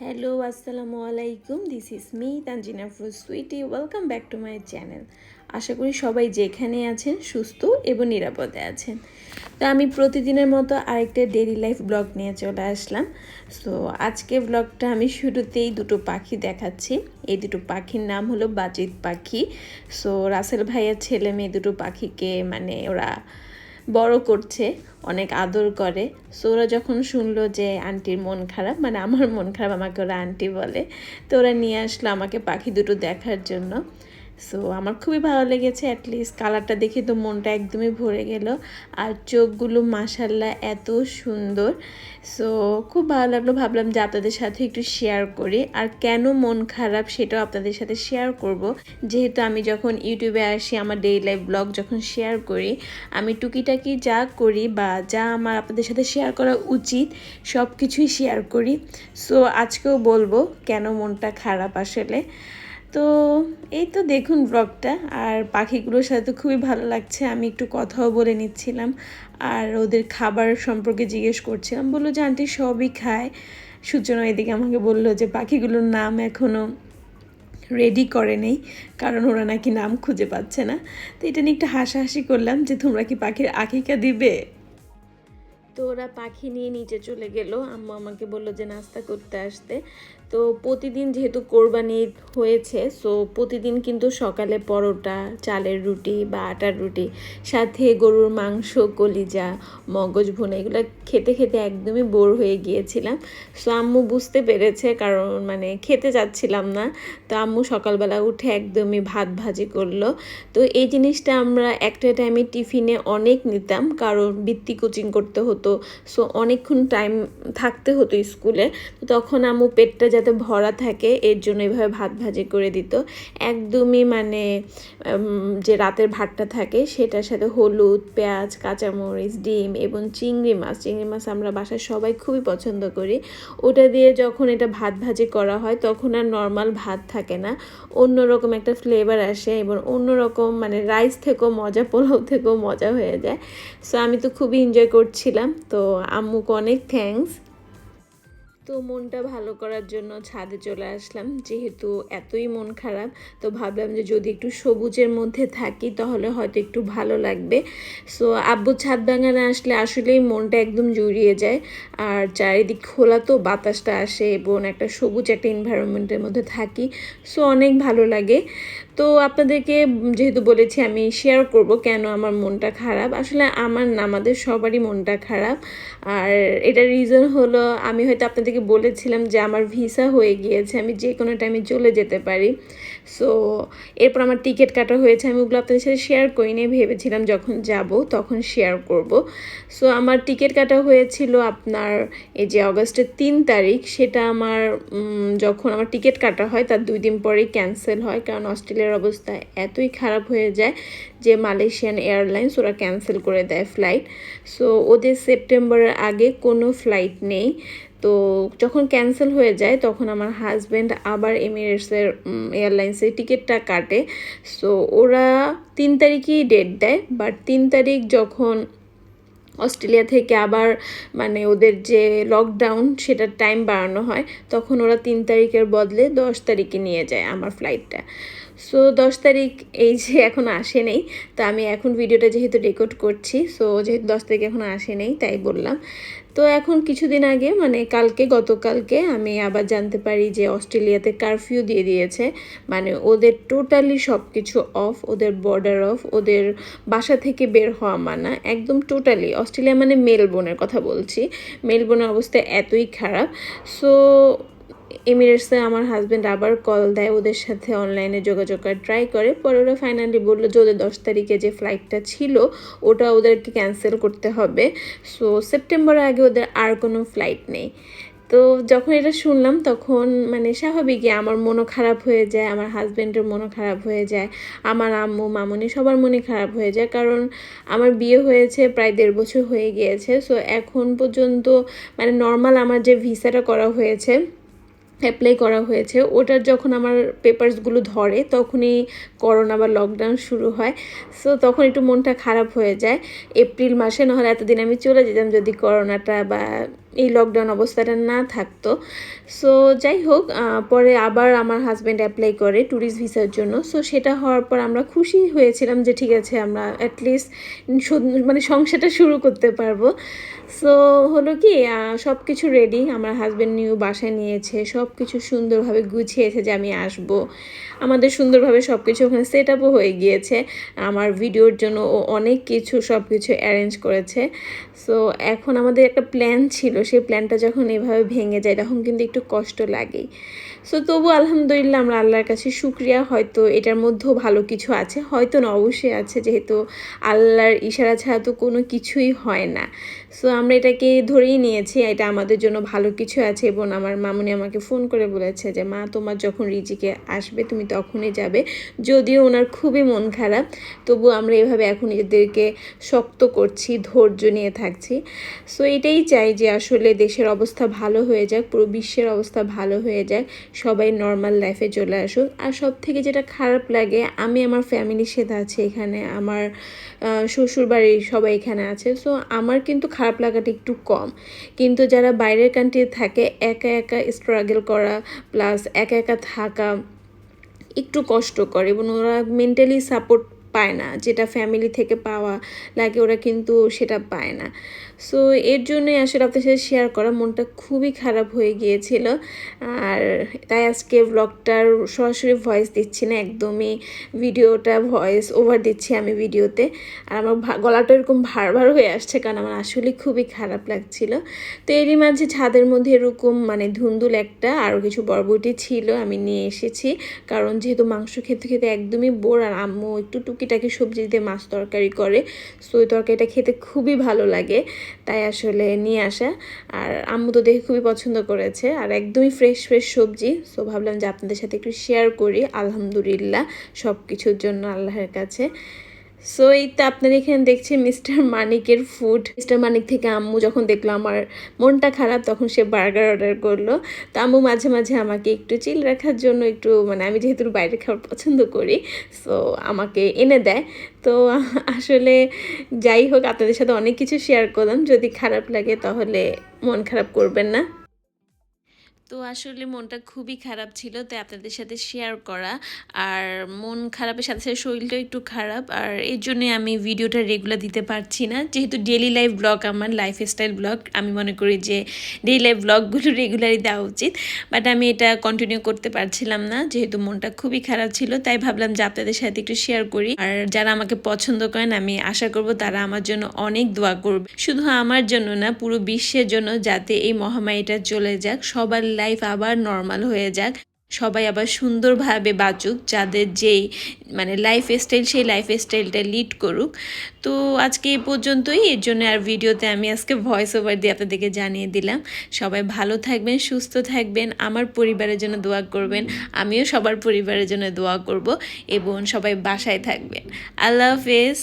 Hello আসসালামু আলাইকুম, this is me Tanjina ফ্রুজ Sweety. Welcome back to my channel. আশা করি সবাই যেখানে আছেন সুস্থ এবং নিরাপদে আছেন। তো আমি প্রতিদিনের মতো আরেকটা ডেইলি লাইফ ব্লগ নিয়ে চলে আসলাম। সো আজকে ব্লগটা আমি শুরুতেই দুটো পাখি দেখাচ্ছি। এই দুটো পাখির নাম হলো বাজিত পাখি। সো রাসেল ভাইয়ের ছেলে মেয়ে দুটো পাখিকে ওরা বড় করছে, অনেক আদর করে। সো ওরা যখন শুনলো যে আন্টির মন খারাপ, আমার মন খারাপ, আমাকে ওরা আন্টি বলে, তো ওরা নিয়ে আসলো আমাকে পাখি দুটো দেখার জন্য। সো আমার খুবই ভালো লেগেছে, অ্যাটলিস্ট কালারটা দেখে তো মনটা একদমই ভরে গেল। আর চোখগুলো মাশাল্লাহ এত সুন্দর। সো খুব ভালো লাগলো, ভাবলাম যে আপনাদের সাথে একটু শেয়ার করি। আর কেন মন খারাপ সেটাও আপনাদের সাথে শেয়ার করব, যেহেতু আমি যখন ইউটিউবে আসি, আমার ডেইলি লাইফ ব্লগ যখন শেয়ার করি, আমি টুকিটাকি যা করি বা যা আমার আপনাদের সাথে শেয়ার করা উচিত সব কিছুই শেয়ার করি। সো আজকেও বলবো কেন মনটা খারাপ আসলে। তো এই তো দেখুন ব্লগটা। আর পাখিগুলোর সাথে তো খুবই ভালো লাগছে, আমি একটু কথাও বলে নিচ্ছিলাম আর ওদের খাবার সম্পর্কে জিজ্ঞেস করছিলাম। বললো যে আন্টি সবই খায়। সূচনা এদিকে আমাকে বললো যে পাখিগুলোর নাম এখনও রেডি করে নেই, কারণ ওরা নাকি নাম খুঁজে পাচ্ছে না। তো এটা নিয়ে একটু হাসাহাসি করলাম যে তোমরা কি পাখির আকিকা দিবে। তো ওরা পাখি নিয়ে নিচে চলে গেল, আম্মু আমাকে বললো যে নাস্তা করতে আসতে। তো প্রতিদিন যেহেতু কোরবানি হয়েছে, সো প্রতিদিন কিন্তু সকালে পরোটা, চালের রুটি বা আটার রুটি, সাথে গরুর মাংস, কলিজা, মগজ ভুনা, এগুলো খেতে খেতে একদমই বোর হয়ে গিয়েছিলাম। সো আম্মু বুঝতে পেরেছে, কারণ খেতে যাচ্ছিলাম না। তো আম্মু সকালবেলা উঠে একদমই ভাত ভাজি করলো। তো এই জিনিসটা আমরা একটা টাইমে টিফিনে অনেক নিতাম, কারণ বৃত্তি কোচিং করতে হতো। সো অনেকক্ষণ টাইম থাকতে হতো স্কুলে। তো তখন আম্মু পেটটা যাতে ভরা থাকে এর জন্য এভাবে ভাত ভাজি করে দিত। একদমই যে রাতের ভাতটা থাকে সেটার সাথে হলুদ, পেঁয়াজ, কাঁচামরিচ, ডিম এবং চিংড়ি মাছ আমরা বাসায় সবাই খুবই পছন্দ করি। ওটা দিয়ে যখন এটা ভাত ভাজি করা হয় তখন আর নর্মাল ভাত থাকে না, অন্যরকম একটা ফ্লেভার আসে এবং অন্যরকম রাইস থেকেও মজা, পোলাও থেকেও মজা হয়ে যায়। সো আমি তো খুবই এনজয় করছিলাম। তো আম্মুকে অনেক থ্যাঙ্কস। তো মনটা ভালো করার জন্য ছাদে চলে আসলাম, যেহেতু এতই মন খারাপ। তো ভাবলাম যে যদি একটু সবুজের মধ্যে থাকি তাহলে হয়তো একটু ভালো লাগবে। সো আব্বু ছাদ বাগানে আসলে আসলেই মনটা একদম জুড়িয়ে যায়। আর চারিদিক খোলা, তো বাতাসটা আসে এবং একটা সবুজ একটা এনভায়রনমেন্টের মধ্যে থাকি। সো অনেক ভালো লাগে। তো আপনাদেরকে যেহেতু বলেছি আমি শেয়ার করব কেন আমার মনটা খারাপ। আসলে আমার না, আমাদের সবারই মনটা খারাপ। আর এটার রিজন হলো, আমি হয়তো আপনাদেরকে বলেছিলাম যে আমার ভিসা হয়ে গিয়েছে, আমি যে কোনো টাইমে চলে যেতে পারি। সো এরপর আমার টিকিট কাটা হয়েছে, আমি ওগুলো আপনাদের সাথে শেয়ার করিনি, ভেবেছিলাম যখন যাব তখন শেয়ার করব। সো আমার টিকিট কাটা হয়েছিল আপনার এই যে অগস্টের 3 তারিখ। সেটা আমার যখন আমার টিকিট কাটা হয় তার 2 দিন পরেই ক্যান্সেল হয়, কারণ অস্ট্রেলিয়ার অবস্থা এতই খারাপ হয়ে যায় যে মালয়েশিয়ান এয়ারলাইন্স ওরা ক্যান্সেল করে দেয় ফ্লাইট। সো ওদের সেপ্টেম্বরের আগে কোনো ফ্লাইট নেই। তো যখন ক্যান্সেল হয়ে যায় তখন আমার হাজব্যান্ড আবার এমিরেটসের এয়ারলাইন্সের টিকিটটা কাটে। সো ওরা 3 তারিখেই ডেট দেয়, বাট 3 তারিখ যখন অস্ট্রেলিয়া থেকে আবার ওদের যে লকডাউন সেটার টাইম বাড়ানো হয়, তখন ওরা 3 তারিখের বদলে 10 তারিখে নিয়ে যায় আমার ফ্লাইটটা। সো 10 তারিখ এই যে এখন আসে নেই। তো আমি এখন ভিডিওটা যেহেতু রেকর্ড করছি, সো যেহেতু 10 তারিখ এখন আসে নেই তাই বললাম। তো এখন কিছুদিন আগে গতকালকে আমি আবার জানতে পারি যে অস্ট্রেলিয়াতে কারফিউ দিয়ে দিয়েছে। ওদের টোটালি সব কিছু অফ, ওদের বর্ডার অফ, ওদের বাসা থেকে বের হওয়া মানা, একদম টোটালি। অস্ট্রেলিয়া মেলবোর্নের কথা বলছি, মেলবোর্নের অবস্থা এতই খারাপ। সো এমিরেটসে আমার হাজব্যান্ড আবার কল দেয়, ওদের সাথে অনলাইনে যোগাযোগ করার ট্রাই করে। পরে ওরা ফাইনালি বললো যে ওদের 10 তারিখে যে ফ্লাইটটা ছিল ওটা ওদেরকে ক্যান্সেল করতে হবে। সো সেপ্টেম্বরের আগে ওদের আর কোনো ফ্লাইট নেই। তো যখন এটা শুনলাম তখন স্বাভাবিকই আমার মনও খারাপ হয়ে যায়, আমার হাজব্যান্ডের মনও খারাপ হয়ে যায়, আমার আম্মু মামুনি সবার মনে খারাপ হয়ে যায়। কারণ আমার বিয়ে হয়েছে প্রায় 1.5 বছর হয়ে গিয়েছে। সো এখন পর্যন্ত নর্মাল আমার যে ভিসাটা করা হয়েছে, অ্যাপ্লাই করা হয়েছে, ওটার যখন আমার পেপারসগুলো ধরে তখনই করোনা বা লকডাউন শুরু হয়। সো তখন একটু মনটা খারাপ হয়ে যায়। এপ্রিল মাসে নাহলে এতদিন আমি চলে যেতাম যদি করোনাটা বা এই লকডাউন অবস্থাটা না থাকতো। সো যাই হোক, পরে আবার আমার হাজব্যান্ড অ্যাপ্লাই করে ট্যুরিস্ট ভিসার জন্য। সো সেটা হওয়ার পর আমরা খুশি হয়েছিলাম যে ঠিক আছে, আমরা অ্যাটলিস্ট মানে সংসারটা শুরু করতে পারবো। সো হলো কি, সব কিছু রেডি, আমার হাজব্যান্ড নিউ বাসায় নিয়েছে, সব কিছু সুন্দরভাবে গুছিয়েছে যে আমি আসবো। আমাদের সুন্দরভাবে সব কিছু ওখানে সেট আপও হয়ে গিয়েছে। আমার ভিডিওর জন্য ও অনেক কিছু সব কিছু অ্যারেঞ্জ করেছে। সো এখন আমাদের একটা প্ল্যান ছিল, সেই প্ল্যানটা যখন এভাবে ভেঙে যায় তখন কিন্তু একটু কষ্ট লাগেই। সো তবু আলহামদুলিল্লাহ, আমরা আল্লাহর কাছে শুকরিয়া, হয়তো এটার মধ্যেও ভালো কিছু আছে, হয়তো না অবশ্যই আছে, যেহেতু আল্লাহর ইশারা ছাড়া তো কোনো কিছুই হয় না। সো আমরা এটাকে ধরেই নিয়েছি, এটা আমাদের জন্য ভালো কিছু আছে। এবং আমার মামুনি আমাকে ফোন করে বলেছে যে মা, তোমার যখন রিজিকে আসবে তুমি তখনই যাবে। যদিও ওনার খুবই মন খারাপ, তবু আমরা এভাবে এখন নিজেদেরকে শক্ত করছি, ধৈর্য নিয়ে থাকছি। সো এটাই চাই যে আসলে দেশের অবস্থা ভালো হয়ে যাক, পুরো বিশ্বের অবস্থা ভালো হয়ে যাক, সবাই নর্মাল লাইফে চলে আসুক। আর সব থেকে যেটা খারাপ লাগে, আমি আমার ফ্যামিলির সাথে আছি এখানে, আমার শ্বশুরবাড়ির সবাই এখানে আছে। সো আমার কিন্তু খারাপ লাগাটা একটু কম, কিন্তু যারা বাইরের কান্ট্রিতে থাকে, একা একা স্ট্রাগল করা প্লাস একা একা থাকা একটু কষ্টকর, এবং ওরা মেন্টালি সাপোর্ট পায় না, যেটা ফ্যামিলি থেকে পাওয়া লাগে ওরা কিন্তু সেটা পায় না। সো এর জন্যই আসলে আপনাদের সাথে শেয়ার করা, মনটা খুবই খারাপ হয়ে গিয়েছিল। আর তাই আজকে ব্লগটার সরাসরি ভয়েস দিচ্ছি না, একদমই ভিডিওটা ভয়েস ওভার দিচ্ছি আমি ভিডিওতে। আর আমার গলাটা এরকম ভার ভার হয়ে আসছে, কারণ আমার আসলে খুবই খারাপ লাগছিল। তো এরই মাঝে ছাদের মধ্যে এরকম মানে ধুন্দুল একটা আরও কিছু বরবটি ছিল, আমি নিয়ে এসেছি, কারণ যেহেতু মাংস খেতে খেতে একদমই বোর, আর আম্মু একটু টুকিটাকি সবজি দিয়ে মাছ তরকারি করে, সো ওই তরকারিটা খেতে খুবই ভালো লাগে, তাই আসলে নিয়ে আসা। আর আম্মু তো দেখে খুবই পছন্দ করেছে, আর একদমই ফ্রেশ ফ্রেশ সবজি। সো ভাবলাম যে আপনাদের সাথে একটু শেয়ার করি। আলহামদুলিল্লাহ সব কিছুর জন্য আল্লাহর কাছে। সো এই তো আপনারা এখানে দেখছেন মিস্টার মানিকের ফুড। মিস্টার মানিক থেকে আম্মু যখন দেখলো আমার মনটা খারাপ, তখন সে বার্গার অর্ডার করলো। তো আম্মু মাঝে মাঝে আমাকে একটু চিল রাখার জন্য, একটু মানে আমি যেহেতু বাইরে খাবার পছন্দ করি, সো আমাকে এনে দেয়। তো আসলে যাই হোক, আপনাদের সাথে অনেক কিছু শেয়ার করলাম, যদি খারাপ লাগে তাহলে মন খারাপ করবেন না। তো আসলে মনটা খুবই খারাপ ছিল, তাই আপনাদের সাথে শেয়ার করা। আর মন খারাপের সাথে সাথে শরীরটাও একটু খারাপ, আর এর জন্যে আমি ভিডিওটা রেগুলার দিতে পারছি না, যেহেতু ডেইলি লাইফ ব্লগ, আমার লাইফস্টাইল ব্লগ, আমি মনে করি যে ডেইলি লাইফ ব্লগগুলো রেগুলারই দেওয়া উচিত। বাট আমি এটা কন্টিনিউ করতে পারছিলাম না, যেহেতু মনটা খুবই খারাপ ছিল। তাই ভাবলাম যে আপনাদের সাথে একটু শেয়ার করি। আর যারা আমাকে পছন্দ করেন, আমি আশা করব তারা আমার জন্য অনেক দোয়া করবে, শুধু আমার জন্য না, পুরো বিশ্বের জন্য, যাতে এই মহামারীটা চলে যাক, সবার লাইফ আবার নর্মাল হয়ে যাক, সবাই আবার সুন্দরভাবে বাঁচুক, যাদের যেই মানে লাইফ স্টাইল, সেই লাইফ স্টাইলটা লিড করুক। তো আজকে এই পর্যন্তই, এর জন্য আর ভিডিওতে আমি আজকে ভয়েস ওভার দিয়ে আপনাদেরকে জানিয়ে দিলাম। সবাই ভালো থাকবেন, সুস্থ থাকবেন, আমার পরিবারের জন্য দোয়া করবেন, আমিও সবার পরিবারের জন্য দোয়া করব, এবং সবাই বাসায় থাকবেন। আল্লাহ হাফেজ।